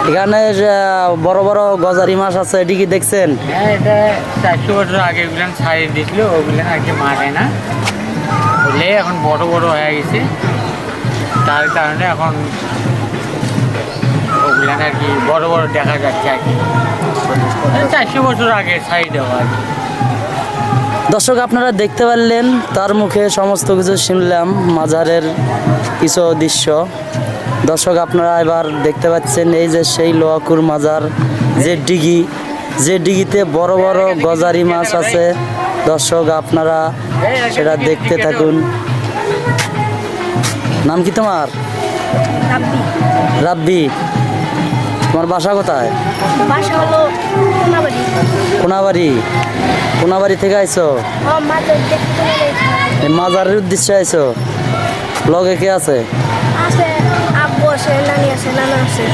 এখানে বড় বড় গজারি মাছ আছে, এটি কি দেখছেন? হ্যাঁ, এটা 400 বছর আগে ওগুলান ছাড়িয়ে দিয়েছিল, ওগুলান আর কি মারে না, বলে এখন বড় বড় হয়ে গেছে, তার কারণে এখন ওগুলান আর কি বড় বড় দেখা যাচ্ছে আর কি। 400 বছর আগে ছাড়িয়ে দেওয়া আর কি। দর্শক আপনারা দেখতে পারলেন, তার মুখে সমস্ত কিছু শুনলাম, মাজারের কিছু দৃশ্য। দর্শক আপনারা এবার দেখতে পাচ্ছেন এই যে সেই লোহাকুর মাজার, যে ডিগিতে বড় বড় গজারি মাছ আছে। দর্শক আপনারা সেটা দেখতে থাকুন। নাম কি তোমার? রাব্বি। রাব্বি। তোমার বাসা কোথায়? বাসা হলো কোনাবাড়ি। কোনাবাড়ি। কোনাবাড়ি থেকে আইছো? মাজার দেখতে এই মাজারের উদ্দেশ্যে আইছো? লগে কে আছে? আছে, আব্বু আছে, নানি আছে, নানা আছে।